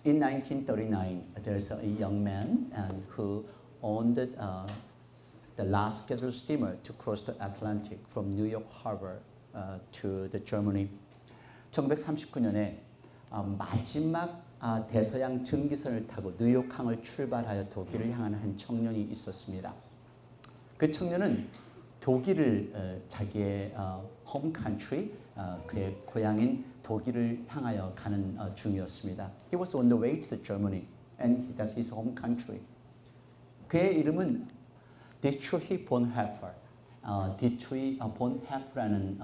In 1939, there's a young man and who owned the last scheduled steamer to cross the Atlantic from New York Harbor to the Germany. 1939년에 마지막 대서양 증기선을 타고 뉴욕항을 출발하여 독일을 향하는 한 청년이 있었습니다. 그 청년은 독일을 자기의 home country, 그의 고향인 독일을 향하여 가는 중이었습니다. He was on the way to the Germany, and that's his home country. 그의 이름은 Dietrich Bonhoeffer. Dietrich Bonhoeffer라는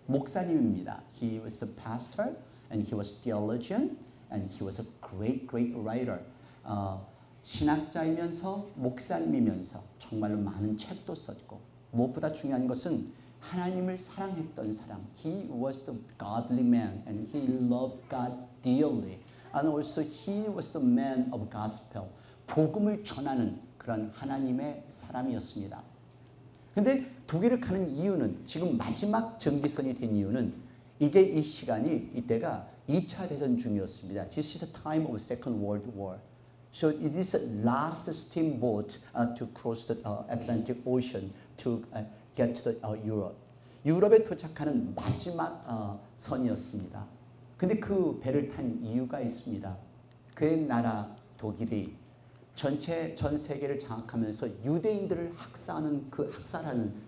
목사님입니다. He was a pastor, and he was theologian, and he was a great writer. 신학자이면서 목사님이면서 정말로 많은 책도 썼고 무엇보다 중요한 것은 하나님을 사랑했던 사람. He was the godly man and he loved God dearly. And also he was the man of gospel. 복음을 전하는 그런 하나님의 사람이었습니다. 근데 독일을 가는 이유는 지금 마지막 전기선이 된 이유는 이제 이 시간이 이때가 2차 대전 중이었습니다. This is the time of Second World War. So it is the last steamboat to cross the Atlantic Ocean to get to the Europe. 유럽에 도착하는 마지막 선이었습니다. 근데 그 배를 탄 이유가 있습니다. 그의 나라 독일이 전 세계를 장악하면서 유대인들을 학살하는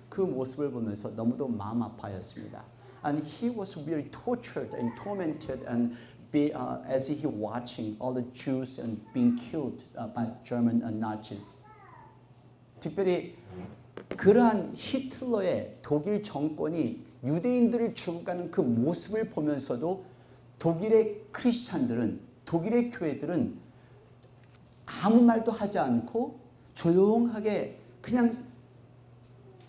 그 모습을 보면서 너무도 마음 아파했습니다. And he was really tortured and tormented and as he watching all the Jews and being killed by German Nazis. 특별히 그러한 히틀러의 독일 정권이 유대인들을 죽어가는 그 모습을 보면서도 독일의 크리스찬들은 독일의 교회들은 아무 말도 하지 않고 조용하게 그냥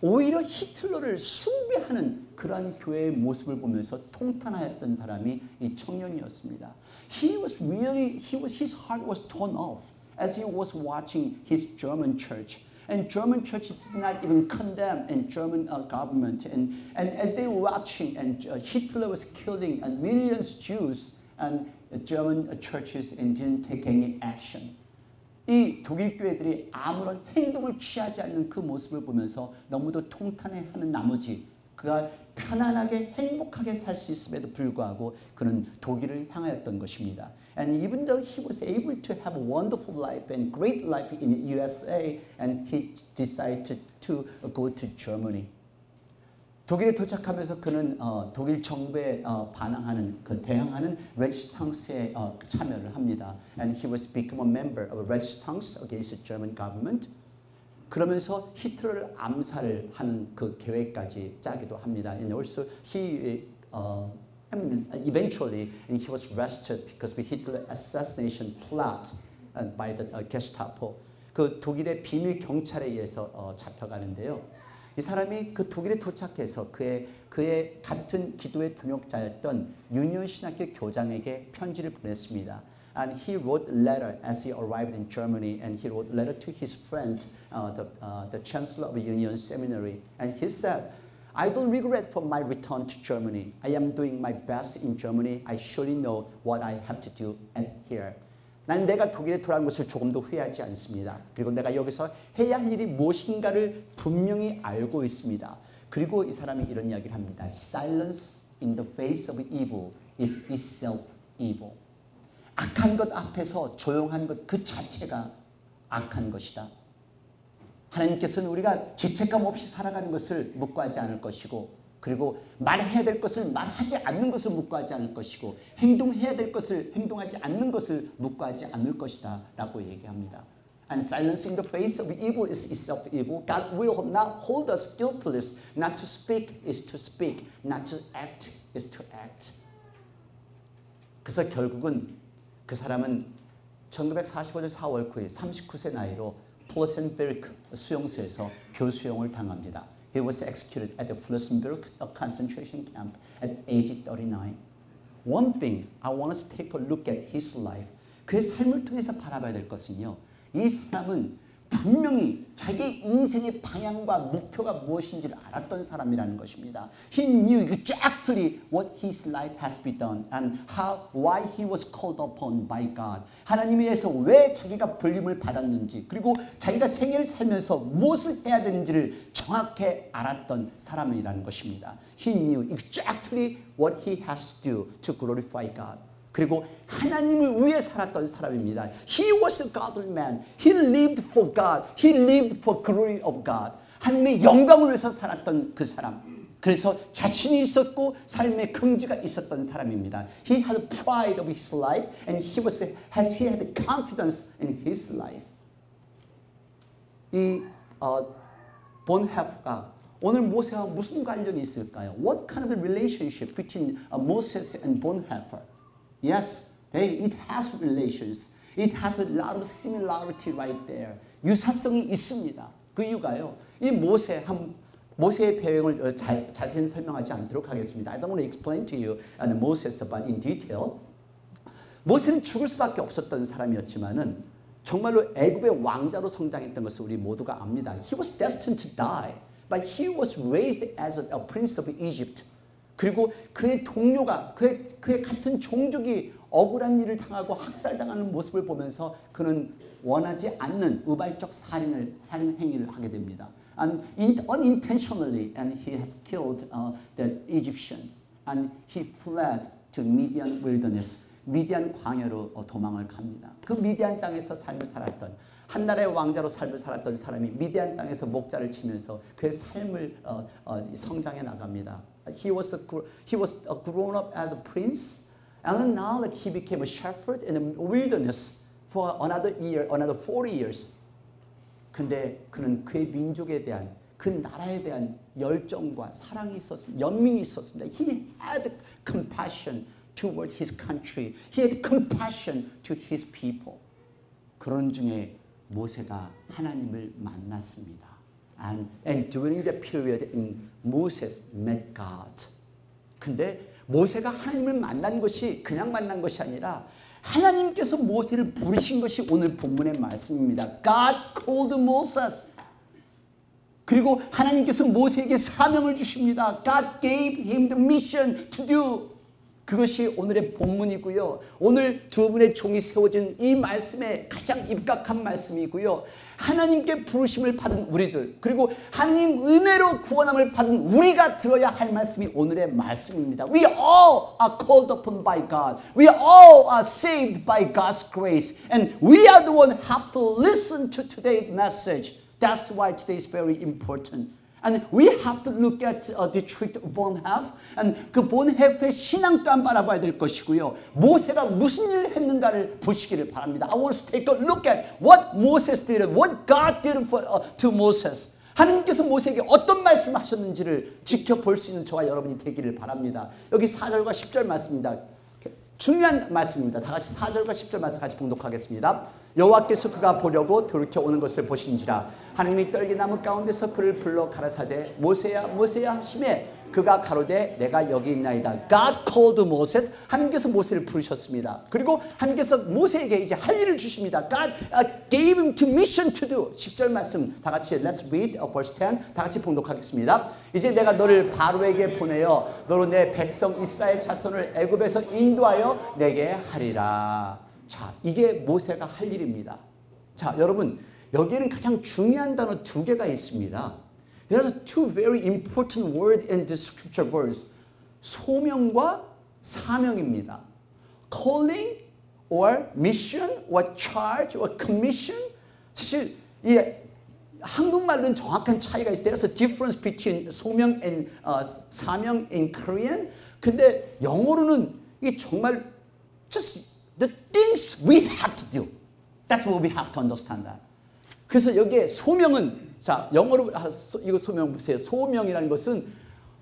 오히려 히틀러를 숭배하는 그러한 교회의 모습을 보면서 통탄하였던 사람이 이 청년이었습니다. His heart was torn off as he was watching his German church. And German church did not even condemn and German government. And as they were watching and Hitler was killing millions of Jews and German churches and didn't take any action. 이 독일 교회들이 아무런 행동을 취하지 않는 그 모습을 보면서 너무도 통탄해하는 나머지 그가 편안하게 행복하게 살 수 있음에도 불구하고 그는 독일을 향하였던 것입니다. And even though he was able to have a wonderful life and great life in the USA, and he decided to go to Germany. 독일에 도착하면서 그는 독일 정부에 대항하는 레지스탕스에 참여를 합니다. And he was become a member of resistance against the German government. 그러면서 히틀러를 암살을 하는 그 계획까지 짜기도 합니다. And also he eventually he was arrested because of the Hitler assassination plot by the Gestapo. 그 독일의 비밀 경찰에 의해서 잡혀가는데요. 이 사람이 그 독일에 도착해서 그의 같은 기도의 동역자였던 유니온 신학교 교장에게 편지를 보냈습니다. And he wrote a letter as he arrived in Germany, and he wrote a letter to his friend, the chancellor of the Union Seminary, and he said, I don't regret for my return to Germany. I am doing my best in Germany. I surely know what I have to do here. 난 내가 독일에 돌아온 것을 조금도 후회하지 않습니다. 그리고 내가 여기서 해야 할 일이 무엇인가를 분명히 알고 있습니다. 그리고 이 사람이 이런 이야기를 합니다. Silence in the face of evil is itself evil. 악한 것 앞에서 조용한 것 그 자체가 악한 것이다. 하나님께서는 우리가 죄책감 없이 살아가는 것을 묵과하지 않을 것이고 그리고 말해야 될 것을 말하지 않는 것을 묵과하지 않을 것이고 행동해야 될 것을 행동하지 않는 것을 묵과하지 않을 것이다 라고 얘기합니다. And silence in the face of evil is itself evil. God will not hold us guiltless. Not to speak is to speak. Not to act is to act. 그래서 결국은 그 사람은 1945년 4월 9일 39세 나이로 플러센베르크 수용소에서 교수형을 당합니다. He was executed at the Flossenburg concentration camp at age 39. One thing I want us to take a look at his life. 그의 삶을 통해서 바라봐야 될 것은요. 이 사람은 분명히 자기의 인생의 방향과 목표가 무엇인지를 알았던 사람이라는 것입니다. He knew exactly what his life has been done and why he was called upon by God. 하나님에 의해서 왜 자기가 불림을 받았는지, 그리고 자기가 생애를 살면서 무엇을 해야 되는지를 정확히 알았던 사람이라는 것입니다. He knew exactly what he has to do to glorify God. 그리고 하나님을 위해 살았던 사람입니다. He was a godly man. He lived for God. He lived for glory of God. 하나님의 영광을 위해서 살았던 그 사람. 그래서 자신이 있었고 삶의 긍지가 있었던 사람입니다. He had pride of his life and he had confidence in his life. 이 본헤프가 오늘 모세와 무슨 관련이 있을까요? What kind of relationship between Moses and Bonhoeffer? Yes, it has relations. It has a lot of similarity right there. 유사성이 있습니다. 그 이유가요. 이 모세의 배경을 자세히 설명하지 않도록 하겠습니다. I don't want to explain to you Moses about in detail. 모세는 죽을 수밖에 없었던 사람이었지만은 정말로 애굽의 왕자로 성장했던 것을 우리 모두가 압니다. He was destined to die, but he was raised as a prince of Egypt. 그리고 그의 동료가 그의 같은 종족이 억울한 일을 당하고 학살당하는 모습을 보면서 그는 원하지 않는 우발적 살인 행위를 하게 됩니다. And unintentionally, and he has killed the Egyptians, and he fled to Midian wilderness. 미디안 광야로 도망을 갑니다. 그 미디안 땅에서 삶을 살았던 한 나라의 왕자로 삶을 살았던 사람이 미디안 땅에서 목자를 치면서 그의 삶을 성장해 나갑니다. He was grown up as a prince, and now that he became a shepherd in the wilderness for another 40 years. 근데 그는 그의 민족에 대한 그 나라에 대한 열정과 사랑이 있었습니다. 연민이 있었습니다. He had compassion toward his country. He had compassion to his people. 그런 중에 모세가 하나님을 만났습니다. And during that period, Moses met God. 근데 모세가 하나님을 만난 것이 그냥 만난 것이 아니라 하나님께서 모세를 부르신 것이 오늘 본문의 말씀입니다. God called Moses. 그리고 하나님께서 모세에게 사명을 주십니다. God gave him the mission to do. 그것이 오늘의 본문이고요. 오늘 두 분의 종이 세워진 이 말씀에 가장 입각한 말씀이고요. 하나님께 부르심을 받은 우리들, 그리고 하나님 은혜로 구원함을 받은 우리가 들어야 할 말씀이 오늘의 말씀입니다. We all are called upon by God. We all are saved by God's grace. And we are the one who have to listen to today's message. That's why today is very important. And we have to look at the truth of Bonhoeffer. And 그 본헤프의 신앙 또한 바라봐야 될 것이고요. 모세가 무슨 일을 했는가를 보시기를 바랍니다. I want to take a look at what Moses did, what God did to Moses. 하나님께서 모세에게 어떤 말씀을 하셨는지를 지켜볼 수 있는 저와 여러분이 되기를 바랍니다. 여기 4절과 10절 말씀입니다. 중요한 말씀입니다. 다 같이 4절과 10절 말씀 같이 봉독하겠습니다. 여호와께서 그가 보려고 돌이켜 오는 것을 보신지라 하나님이 떨기나무 가운데서 그를 불러 가라사대 모세야 모세야 하시매 그가 가로되 내가 여기 있나이다. God called Moses. 하나님께서 모세를 부르셨습니다. 그리고 하나님께서 모세에게 이제 할 일을 주십니다. God gave him commission to do. 10절 말씀 다 같이 Let's read verse 10. 다 같이 봉독하겠습니다. 이제 내가 너를 바로에게 보내어 너로 내 백성 이스라엘 자손을 애굽에서 인도하여 내게 하리라. 자, 이게 모세가 할 일입니다. 자, 여러분 여기에는 가장 중요한 단어 두 개가 있습니다. There are two very important words in this scripture verse. 소명과 사명입니다. Calling or mission or charge or commission. 사실 이 한국말로는 정확한 차이가 있어요. There's a difference between 소명 and 사명 in Korean. 근데 영어로는 이게 정말 just the things we have to do. That's what we have to understand that. 그래서 여기에 소명은 자, 영어로 이거 소명 보세요. 소명이라는 것은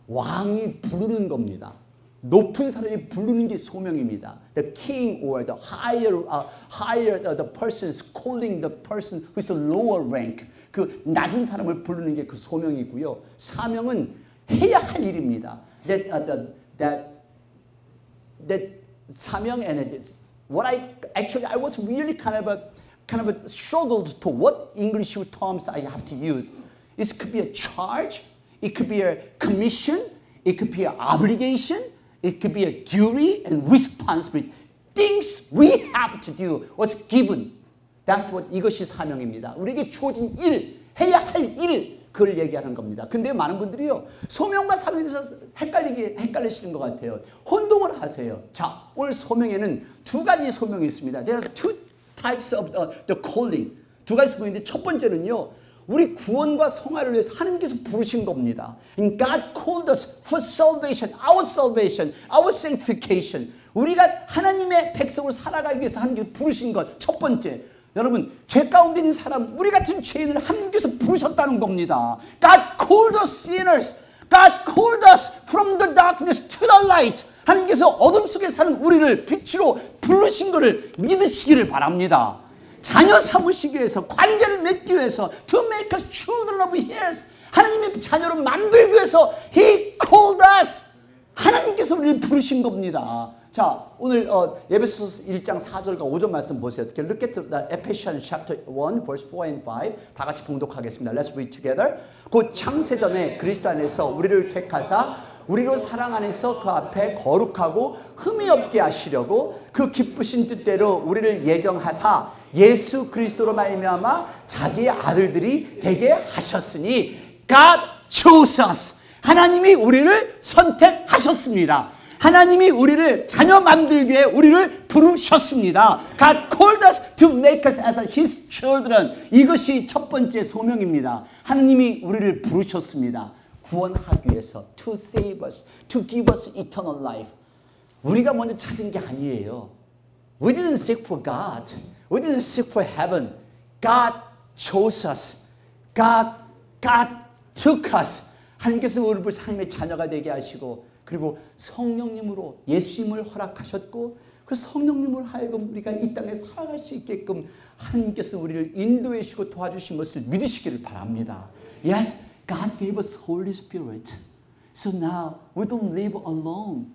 왕이 부르는 겁니다. 높은 사람이 부르는 게 소명입니다. The king or the higher the person is calling the person who is the lower rank. 그 낮은 사람을 부르는 게 그 소명이고요. 사명은 해야 할 일입니다. That 사명 and what I was really kind of kind of struggled to what English terms I have to use. It could be a charge, it could be a commission, it could be an obligation, it could be a duty and responsibility. Things we have to do was given. That's what 이것이 사명입니다. 우리에게 주어진 일, 해야 할 일, 그걸 얘기하는 겁니다. 근데 많은 분들이요, 소명과 사명에 대해서 헷갈리시는 것 같아요. 혼동을 하세요. 자, 오늘 소명에는 두 가지 소명이 있습니다. There are two types of the calling. 두 가지 소명인데 첫 번째는요, 우리 구원과 성화를 위해서 하나님께서 부르신 겁니다. And God called us for salvation, our sanctification. 우리가 하나님의 백성으로 살아가기 위해서 하나님께서 부르신 것. 첫 번째, 여러분, 죄 가운데 있는 사람, 우리 같은 죄인을 하나님께서 부르셨다는 겁니다. God called us sinners. God called us from the darkness to the light. 하나님께서 어둠 속에 사는 우리를 빛으로 부르신 것을 믿으시기를 바랍니다. 자녀 삼으시기 위해서, 관계를 맺기 위해서, to make us children of His, 하나님의 자녀로 만들기 위해서 He called us. 하나님께서 우리를 부르신 겁니다. 자, 오늘 에베소서 1장 4절과 5절 말씀 보세요. Look at the Ephesians chapter 1 verse 4 and 5. 다 같이 봉독하겠습니다. Let's read together. 곧 창세전에 그리스도 안에서 우리를 택하사 우리로 사랑 안에서 그 앞에 거룩하고 흠이 없게 하시려고 그 기쁘신 뜻대로 우리를 예정하사 예수 그리스도로 말미암아 자기의 아들들이 되게 하셨으니 God chose us. 하나님이 우리를 선택하셨습니다. 하나님이 우리를 자녀 만들기 위해 우리를 부르셨습니다. God called us to make us as His children. 이것이 첫 번째 소명입니다. 하나님이 우리를 부르셨습니다. 구원하기 위해서, to save us, to give us eternal life. 우리가 먼저 찾은 게 아니에요. We didn't seek for God. We didn't seek for heaven. God chose us. God took us. 하나님께서 우리를 하나님의 자녀가 되게 하시고, 그리고 성령님으로 예수님을 허락하셨고, 그 성령님을 하여금 우리가 이 땅에 살아갈 수 있게끔 하나님께서 우리를 인도해 주시고 도와주신 것을 믿으시기를 바랍니다. Yes, God gave us Holy Spirit. So now we don't live alone.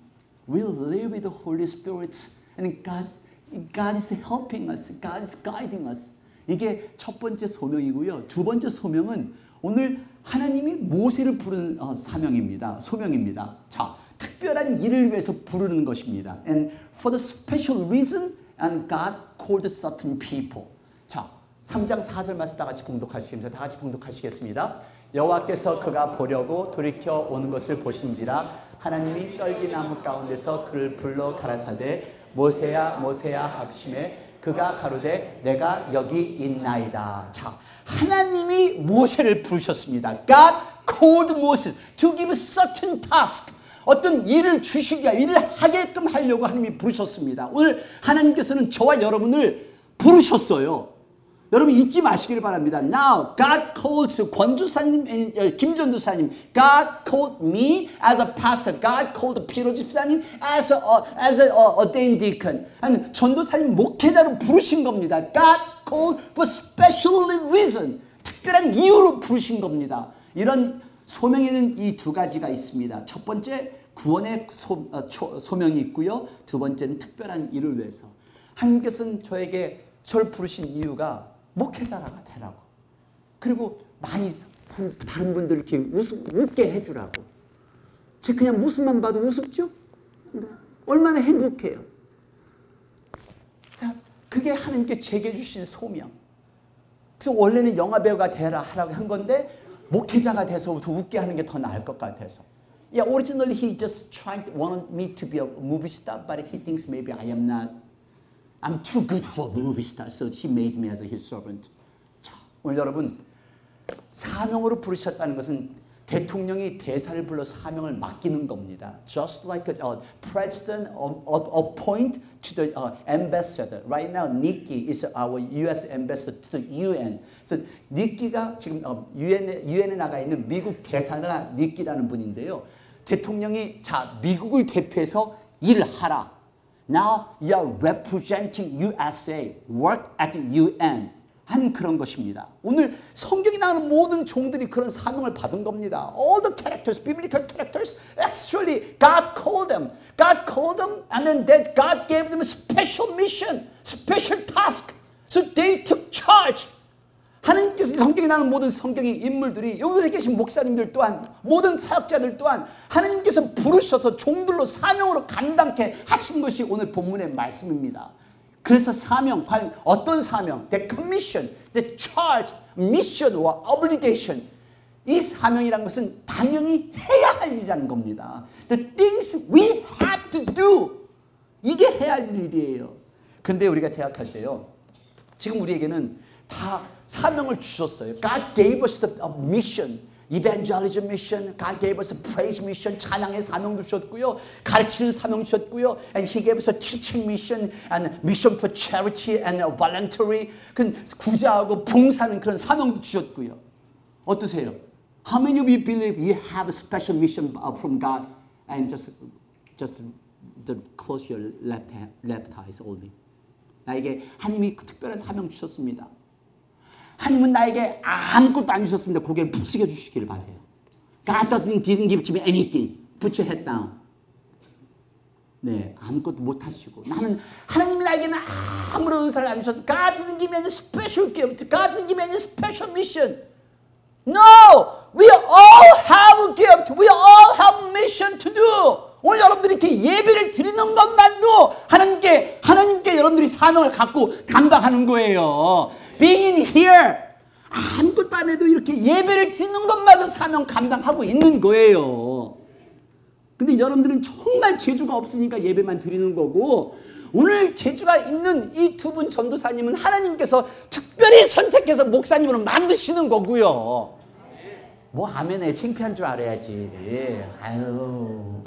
We live with the Holy Spirit. And God is helping us. God is guiding us. 이게 첫 번째 소명이고요. 두 번째 소명은 오늘 하나님이 모세를 부르는 소명입니다. 자, 특별한 일을 위해서 부르는 것입니다. And for the special reason, and God called certain people. 자, 3장 4절 말씀 다 같이 봉독하시겠습니다. 다 같이 봉독하시겠습니다. 여호와께서 그가 보려고 돌이켜 오는 것을 보신지라 하나님이 떨기나무 가운데서 그를 불러 가라사대 모세야 모세야 하시매 그가 가로되 내가 여기 있나이다. 자, 하나님이 모세를 부르셨습니다. God called Moses to give certain task. 어떤 일을 주시기 위해 일을 하게끔 하려고 하나님이 부르셨습니다. 오늘 하나님께서는 저와 여러분을 부르셨어요. 여러분 잊지 마시기를 바랍니다. Now God called 권주사님, 김전도사님, God called me as a pastor. God called Peter 집사님 as a ordained deacon. 아니, 전도사님 목회자로 부르신 겁니다. God called for special reason. 특별한 이유로 부르신 겁니다. 이런 소명에는 이 두 가지가 있습니다. 첫 번째 구원의 소명이 있고요. 두 번째는 특별한 일을 위해서. 하나님께서는 저를 부르신 이유가 목회자가 되라고. 그리고 많이 다른 분들 이렇게 웃게 해주라고. 제 그냥 모습만 봐도 우습죠? 얼마나 행복해요. 자, 그게 하나님께 제게 주신 소명. 그래서 원래는 영화배우가 되라 하라고 한 건데 목회자가 돼서 더 웃게 하는 게 더 나을 것 같아서. Yeah, originally he just wanted me to be a movie star, but he thinks maybe I am not. I'm too good for a movie star, so he made me as his servant. 자, 오늘 여러분 사명으로 부르셨다는 것은 대통령이 대사를 불러 사명을 맡기는 겁니다. Just like a president appoint to the ambassador. Right now, Nikki is our U.S. ambassador to the UN. 그래서 니키가 지금 UN에 나가 있는 미국 대사가 니키라는 분인데요. 대통령이 자 미국을 대표해서 일을 하라. Now you are representing USA. Work at the UN. 한 그런 것입니다. 오늘 성경이 나오는 모든 종들이 그런 사명을 받은 겁니다. All the characters, biblical characters, actually God called them. God called them and then God gave them a special mission, special task. So they took charge. 하나님께서 성경에 나오는 모든 성경의 인물들이 여기서 계신 목사님들 또한 모든 사역자들 또한 하나님께서 부르셔서 종들로 사명으로 감당케 하신 것이 오늘 본문의 말씀입니다. 그래서 사명, 과연 어떤 사명? The commission, the charge, mission or obligation. 이 사명이란 것은 당연히 해야 할 일이라는 겁니다. The things we have to do. 이게 해야 할 일이에요. 근데 우리가 생각할 때요. 지금 우리에게는 다 사명을 주셨어요. God gave us the mission. Evangelism mission. God gave us the praise mission. 찬양의 사명도 주셨고요. 가르치는 사명 주셨고요. And He gave us a teaching mission and mission for charity and voluntary. 그 구제하고 봉사하는 그런 사명도 주셨고요. 어떠세요? How many of you believe you have a special mission from God? And just close your left eyes only. 나에게 하나님이 특별한 사명 주셨습니다. 하나님은 나에게 아무것도 안 주셨습니다. 고개를 푹 숙여 주시기를 바래요. God didn't give to me anything. Put your head down. 네, 아무것도 못 하시고 나는 하나님이 나에게는 아무런 은사를 안 주셨다. God didn't give me any special gift. God didn't give me any special mission. No! We all have a gift. We all have a mission to do. 오늘 여러분들이 이렇게 예배를 드리는 것만도 하나님께 여러분들이 사명을 갖고 감당하는 거예요. Being in here. 아무것도 안 해도 이렇게 예배를 드리는 것만도 사명 감당하고 있는 거예요. 근데 여러분들은 정말 재주가 없으니까 예배만 드리는 거고 오늘 재주가 있는 이 두 분 전도사님은 하나님께서 특별히 선택해서 목사님으로 만드시는 거고요. 뭐 아멘에 창피한 줄 알아야지. 아유.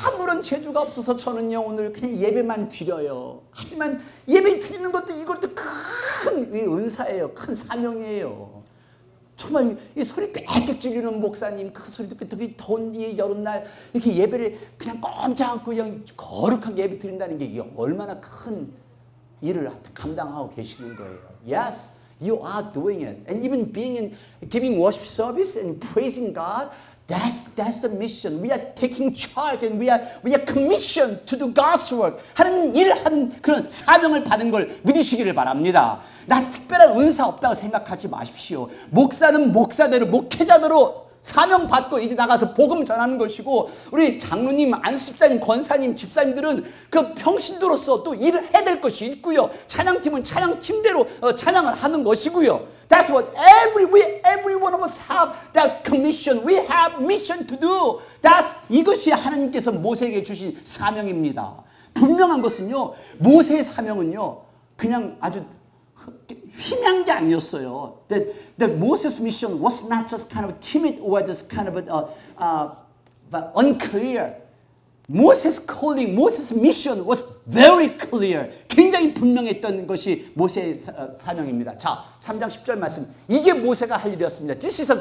아무런 재주가 없어서 저는요 오늘 그냥 예배만 드려요. 하지만 예배 드리는 것도 이것도 큰 은사예요. 큰 사명이에요. 정말 이 소리 꽥꽥 질리는 목사님 그 소리 듣고 더운 이 여름날 이렇게 예배를 그냥 꼼짝 그냥 거룩하게 예배 드린다는 게 이게 얼마나 큰 일을 감당하고 계시는 거예요. Yes, you are doing it. And even giving worship service and praising God, that's the mission. We are taking charge and we are commissioned to do God's work. 하는 일하는 그런 사명을 받은 걸 믿으시기를 바랍니다. 난 특별한 은사 없다고 생각하지 마십시오. 목사는 목사대로 목회자대로 사명 받고 이제 나가서 복음 전하는 것이고 우리 장로님, 안수집사님, 권사님, 집사님들은 그 평신도로서 또 일을 해야 될 것이 있고요. 찬양팀은 찬양팀대로 찬양을 하는 것이고요. That's what every one of us have that commission. We have mission to do. 이것이 하나님께서 모세에게 주신 사명입니다. 분명한 것은요. 모세의 사명은요. 그냥 아주 희미한 게 아니었어요. That Moses' mission was not just kind of timid or just kind of unclear. Moses' calling, Moses' mission was very clear. 굉장히 분명했던 것이 모세의 사명입니다. 자, 3장 10절 말씀. 이게 모세가 할 일이었습니다. This is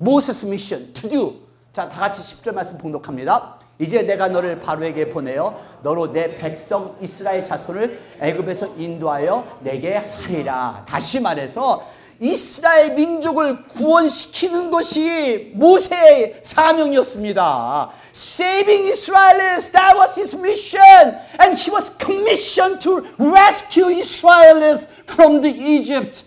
Moses' mission to do. 자, 다 같이 10절 말씀 봉독합니다. 이제 내가 너를 바로에게 보내어 너로 내 백성 이스라엘 자손을 애굽에서 인도하여 내게 하리라. 다시 말해서 이스라엘 민족을 구원시키는 것이 모세의 사명이었습니다. Saving Israelis, that was his mission. And he was commissioned to rescue Israelis from the Egypt.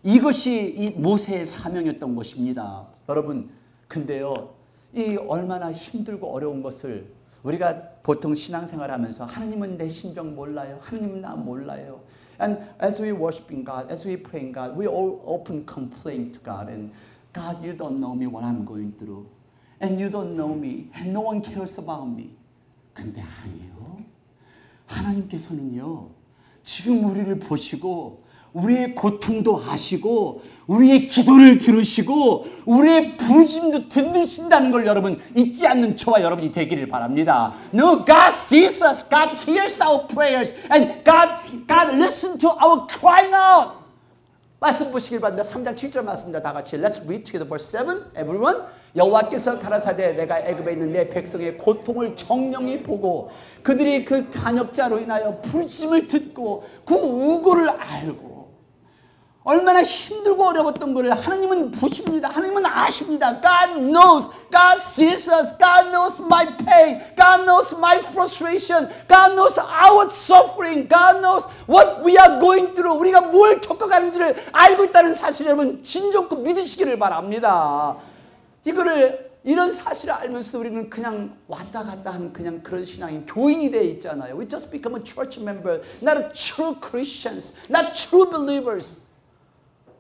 이것이 이 모세의 사명이었던 것입니다. 여러분, 근데요. 이 얼마나 힘들고 어려운 것을 우리가 보통 신앙생활하면서 하나님은 내 심정 몰라요. 하나님은 나 몰라요. And as we worshiping God, as we praying God, we all often complain to God and God, you don't know me what I'm going through. And you don't know me. And no one cares about me. 근데 아니에요. 하나님께서는요. 지금 우리를 보시고 우리의 고통도 아시고 우리의 기도를 들으시고 우리의 부르심도 듣으신다는 걸 여러분 잊지 않는 저와 여러분이 되기를 바랍니다. No, God sees us. God hears our prayers. And God listens to our crying out. 말씀 보시길 바랍니다. 3장 7절 말씀입니다. 다 같이 Let's read together verse 7. Everyone. 여호와께서 가라사대 내가 애굽에 있는 내 백성의 고통을 정령히 보고 그들이 그 간역자로 인하여 부르심을 듣고 그 우고를 알고 얼마나 힘들고 어려웠던 것을 하나님은 보십니다. 하나님은 아십니다. God knows. God sees us. God knows my pain. God knows my frustration. God knows our suffering. God knows what we are going through. 우리가 뭘 겪어가는지를 알고 있다는 사실 여러분 진정껏 믿으시기를 바랍니다. 이런 사실을 알면서 우리는 그냥 왔다 갔다 하는 그냥 그런 신앙인 교인이 되어 있잖아요. We just become a church member, not a true Christians, not true believers.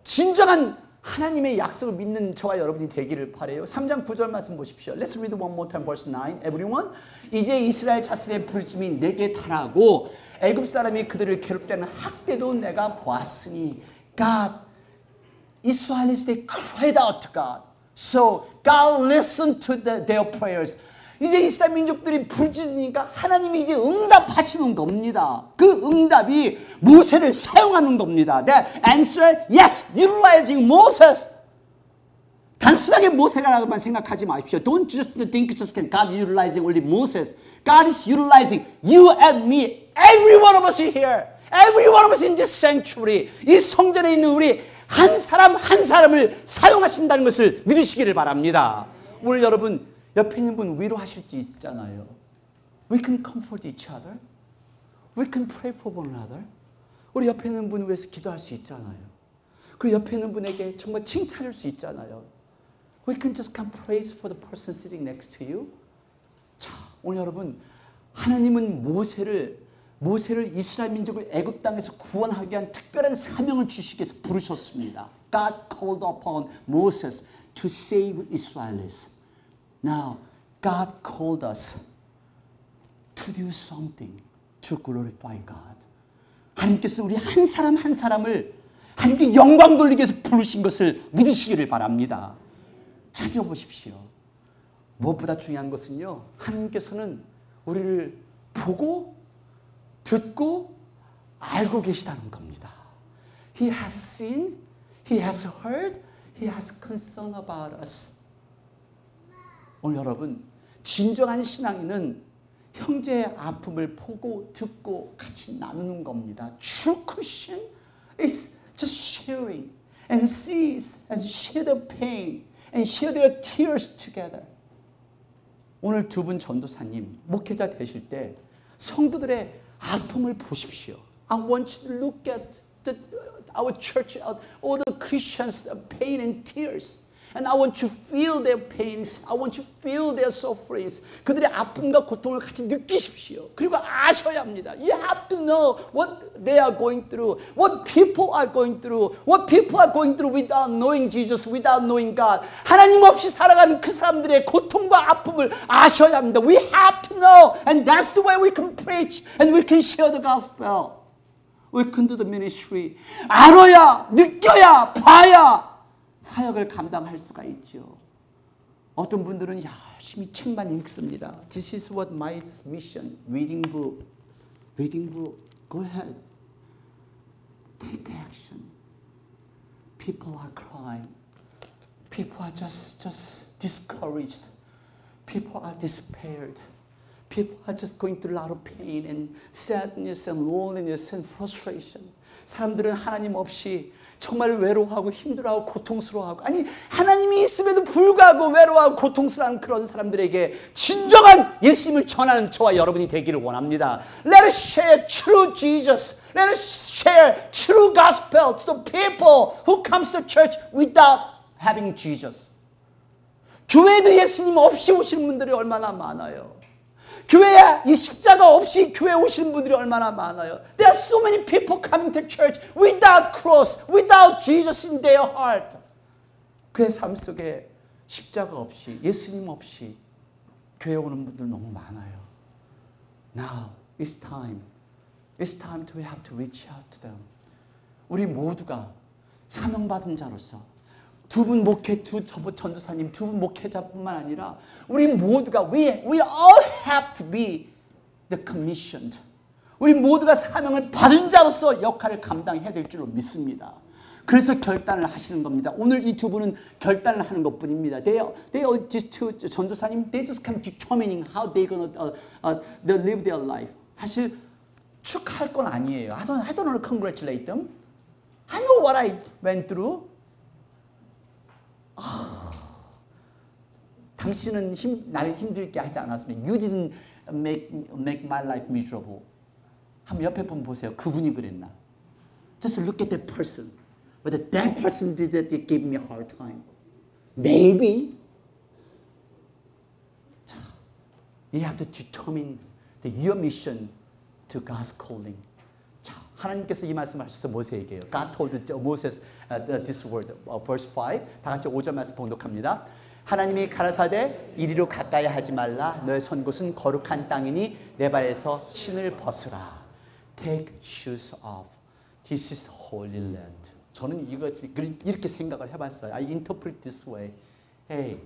진정한 하나님의 약속을 믿는 저와 여러분이 되기를 바라요. 3장 9절 말씀 보십시오. Let's read one more time verse 9. Everyone, 이제 이스라엘 자손의 부르심이 내게 달하고 애굽 사람이 그들을 괴롭게 하는 학대도 내가 보았으니 God, Israelis, they cried out to God. So God listened to their prayers. 이제 이스라엘 민족들이 부르짖으니까 하나님이 이제 응답하시는 겁니다. 그 응답이 모세를 사용하는 겁니다. That answer, yes, utilizing Moses. 단순하게 모세라고만 생각하지 마십시오. Don't just think just God utilizing only Moses. God is utilizing you and me. Every one of us here. Every one of us in this sanctuary. 이 성전에 있는 우리 한 사람 한 사람을 사용하신다는 것을 믿으시기를 바랍니다. 오늘 여러분 옆에 있는 분 위로하실 수 있잖아요. We can comfort each other. We can pray for one another. 우리 옆에 있는 분 위해서 기도할 수 있잖아요. 그리고 옆에 있는 분에게 정말 칭찬할 수 있잖아요. We can just come praise for the person sitting next to you. 자, 오늘 여러분 하나님은 모세를 이스라엘 민족을 애굽 땅에서 구원하기 위한 특별한 사명을 주시기 위해서 부르셨습니다. God called upon Moses to save Israelis. Now, God called us to do something to glorify God. 하나님께서 우리 한 사람 한 사람을 하나님께 영광 돌리기 위해서 부르신 것을 믿으시기를 바랍니다. 찾아보십시오. 무엇보다 중요한 것은요. 하나님께서는 우리를 보고 듣고 알고 계시다는 겁니다. He has seen, He has heard, He has concern about us. 오늘 여러분 진정한 신앙인은 형제의 아픔을 보고 듣고 같이 나누는 겁니다. True Christian is just sharing and sees and share their pain and share their tears together. 오늘 두 분 전도사님 목회자 되실 때 성도들의 아픔을 보십시오. I want you to look at our church, all the Christians' pain and tears. And I want you to feel their pains. I want you to feel their sufferings. 그들의 아픔과 고통을 같이 느끼십시오. 그리고 아셔야 합니다. You have to know what they are going through. What people are going through. What people are going through without knowing Jesus, without knowing God. 하나님 없이 살아가는 그 사람들의 고통과 아픔을 아셔야 합니다. We have to know. And that's the way we can preach. And we can share the gospel. We can do the ministry. 알아야, 느껴야, 봐야 사역을 감당할 수가 있죠. 어떤 분들은 열심히 책만 읽습니다. This is what my mission. Reading book. Reading book. Go ahead. Take action. People are crying. People are just discouraged. People are despaired. People are just going through a lot of pain and sadness and loneliness and frustration. 사람들은 하나님 없이 정말 외로워하고 힘들어하고 고통스러워하고 아니 하나님이 있음에도 불구하고 외로워하고 고통스러운 그런 사람들에게 진정한 예수님을 전하는 저와 여러분이 되기를 원합니다. Let us share true Jesus. Let us share true gospel to the people who comes to church without having Jesus. 교회에도 예수님 없이 오시는 분들이 얼마나 많아요. 교회에 이 십자가 없이 교회 오시는 분들이 얼마나 많아요. There are so many people coming to church without cross, without Jesus in their heart. 그의 삶 속에 십자가 없이 예수님 없이 교회 오는 분들 너무 많아요. Now it's time. It's time to have to reach out to them. 우리 모두가 사명받은 자로서 두 분 목회, 두 전도사님, 두 분 목회자뿐만 아니라 우리 모두가 we all have to be the commissioned. 우리 모두가 사명을 받은 자로서 역할을 감당해야 될 줄로 믿습니다. 그래서 결단을 하시는 겁니다. 오늘 이 두 분은 결단을 하는 것뿐입니다. They just two 전도사님, they just come determining how they gonna they live their life. 사실 축하할 건 아니에요. I don't want to congratulate them. I know what I went through. 당신은 나를 힘들게 하지 않았으면 You didn't make my life miserable. 한번 옆에 분 보세요. 그분이 그랬나? Just look at that person. Whether that person did it, it gave me a hard time. Maybe. 자, you have to determine your mission to God's calling. 자, 하나님께서 이 말씀하셔서 모세에게요. God told Moses this word, verse 5. 다 같이 5절 말씀 봉독합니다. 하나님이 가라사대 이리로 가까이 하지 말라. 너의 선 곳은 거룩한 땅이니 내 발에서 신을 벗으라. Take shoes off. This is holy land. 저는 이것을 이렇게 생각을 해봤어요. I interpret this way. Hey,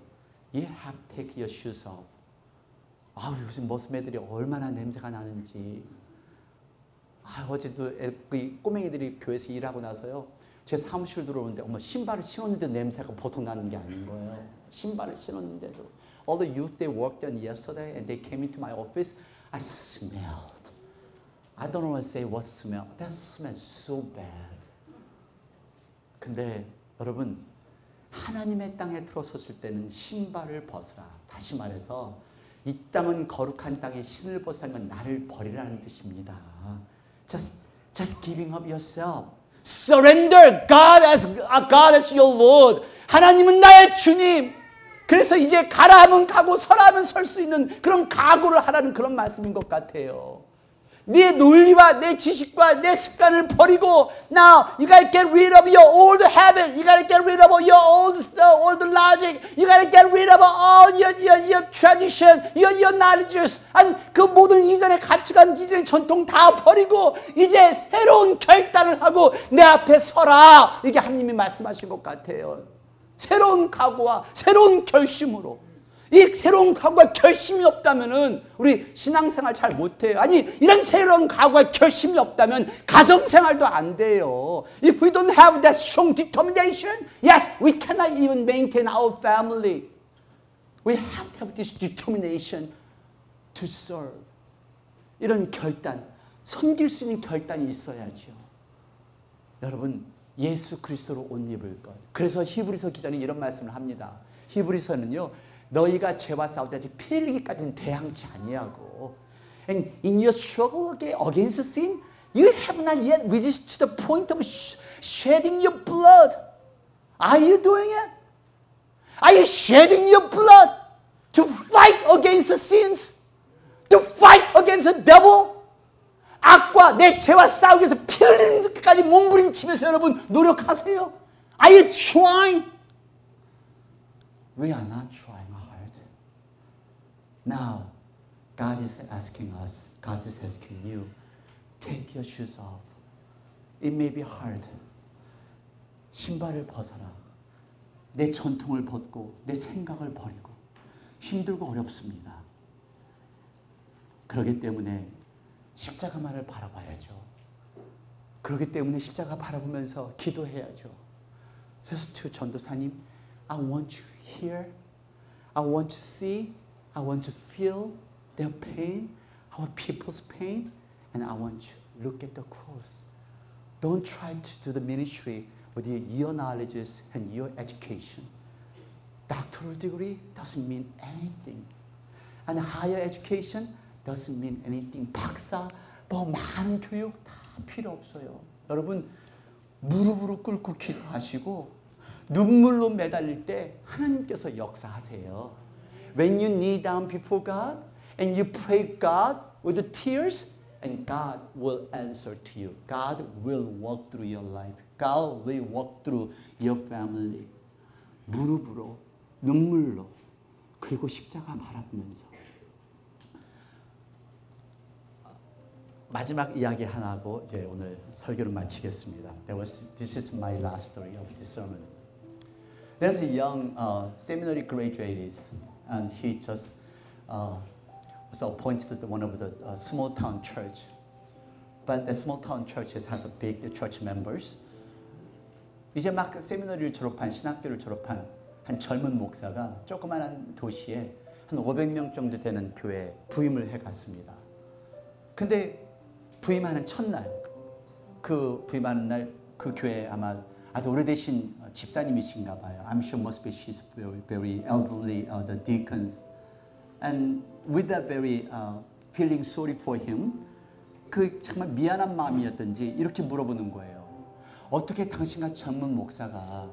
you have to take your shoes off. 요즘 머스매들이 얼마나 냄새가 나는지. 어제도 꼬맹이들이 교회에서 일하고 나서요. 제 사무실 들어오는데 신발을 신었는데 냄새가 보통 나는 게 아닌 거예요. 신발을 신었는데도. All the youth they worked on yesterday and they came into my office. I smelled. I don't want to say what smell. That smells so bad. 근데 여러분 하나님의 땅에 들어섰을 때는 신발을 벗으라. 다시 말해서 이 땅은 거룩한 땅에 신을 벗으면 나를 버리라는 뜻입니다. Just giving up yourself. Surrender God as your Lord. 하나님은 나의 주님. 그래서 이제 가라 하면 가고 서라 하면 설 수 있는 그런 각오를 하라는 그런 말씀인 것 같아요. 네 논리와 내 지식과 내 습관을 버리고 Now you gotta get rid of your old habit. You gotta get rid of your old logic. You gotta get rid of all your tradition, your knowledges. 아니 그 모든 이전의 가치관, 이전의 전통 다 버리고 이제 새로운 결단을 하고 내 앞에 서라. 이게 하나님이 말씀하신 것 같아요. 새로운 각오와 새로운 결심으로. 이 새로운 각오와 결심이 없다면은 우리 신앙생활 잘 못해요. 아니 이런 새로운 각오와 결심이 없다면 가정생활도 안 돼요. If we don't have that strong determination, yes, we cannot even maintain our family. We have to have this determination to serve. 이런 결단, 섬길 수 있는 결단이 있어야죠. 여러분 예수 그리스도로 옷 입을 것. 그래서 히브리서 기자는 이런 말씀을 합니다. 히브리서는요. 너희가 죄와 싸울 때 아직 피 흘리기까지는 대항치 아니하고 And in your struggle against sin, you have not yet reached to the point of shedding your blood. Are you doing it? Are you shedding your blood to fight against sins? To fight against the devil? 악과 내 죄와 싸우기 위해서 피 흘리는 것까지 몸부림치면서 여러분 노력하세요. Are you trying? We are not trying hard. Now, God is asking us, God is asking you, take your shoes off. It may be hard. 신발을 벗어라. 내 전통을 벗고 내 생각을 버리고 힘들고 어렵습니다. 그렇기 때문에 십자가만을 바라봐야죠. 그렇기 때문에 십자가 바라보면서 기도해야죠. 그래서 전도사님, I want you here. I want to see. I want to feel their pain, our people's pain, and I want you to look at the cross. Don't try to do the ministry with your knowledges and your education. Doctoral degree doesn't mean anything. And higher education doesn't mean anything. 박사, 많은 교육 다 필요 없어요. 여러분, 무릎으로 꿇고 기도하시고 눈물로 매달릴 때 하나님께서 역사하세요. When you kneel down before God and you pray God with the tears, and God will answer to you. God will walk through your life. God will walk through your family. 무릎으로, 눈물로, 그리고 십자가 바라보면서. 마지막 이야기 하나 하고 이제 오늘 설교를 마치겠습니다. This is my last story of this sermon. There's a young seminary graduate, and he just was appointed to one of the small town church. But the small town churches has a big church members. 이제 막 세미너리를 졸업한 신학교를 졸업한 한 젊은 목사가 조그마한 도시에 한 500명 정도 되는 교회에 부임을 해갔습니다. 근데 부임하는 첫날, 그 부임하는 날 그 교회 아마 아주 오래되신 집사님이신가 봐요. I'm sure must be she's very elderly, the deacons. And with that very feeling sorry for him, 그 정말 미안한 마음이었던지 이렇게 물어보는 거예요. 어떻게 당신과 젊은 목사가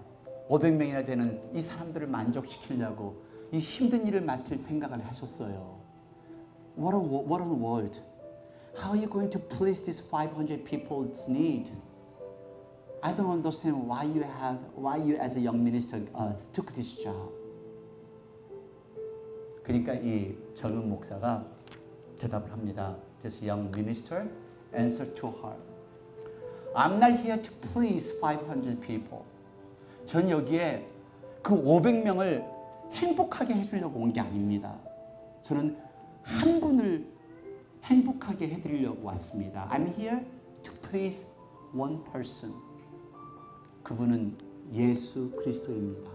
500명이나 되는 이 사람들을 만족시키려고 이 힘든 일을 맡을 생각을 하셨어요. What a world. How are you going to please these 500 people's need? I don't understand why you as a young minister took this job. 그러니까 이 젊은 목사가 대답을 합니다. This young minister answered to her. I'm not here to please 500 people. 전 여기에 그 500명을 행복하게 해주려고 온 게 아닙니다. 저는 한 분을 행복하게 해드리려고 왔습니다. I'm here to please one person. 그분은 예수 그리스도입니다.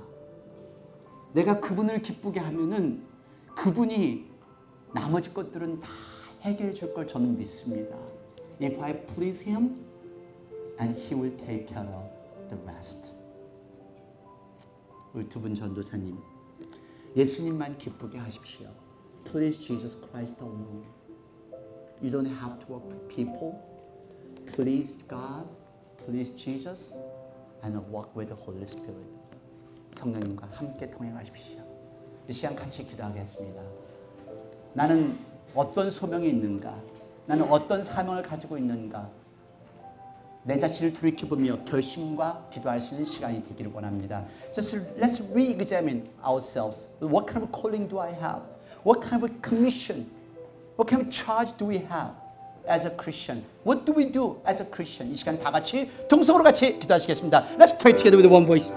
내가 그분을 기쁘게 하면은 그분이 나머지 것들은 다 해결해 줄 걸 저는 믿습니다. If I please him, and he will take care of the rest. 우리 두 분 전도사님, 예수님만 기쁘게 하십시오. Please Jesus Christ alone. You don't have to work with people. Please God, please Jesus, and walk with the Holy Spirit. 성령님과 함께 동행하십시오. 이 시간 같이 기도하겠습니다. 나는 어떤 소명이 있는가? 나는 어떤 사명을 가지고 있는가? 내 자신을 돌이켜보며 결심과 기도할 수 있는 시간이 되기를 원합니다. Just let's re-examine ourselves. What kind of calling do I have? What kind of commission? What kind of charge do we have as a Christian? What do we do as a Christian? 이 시간 다 같이 동성으로 같이 기도하시겠습니다. Let's pray together with one voice.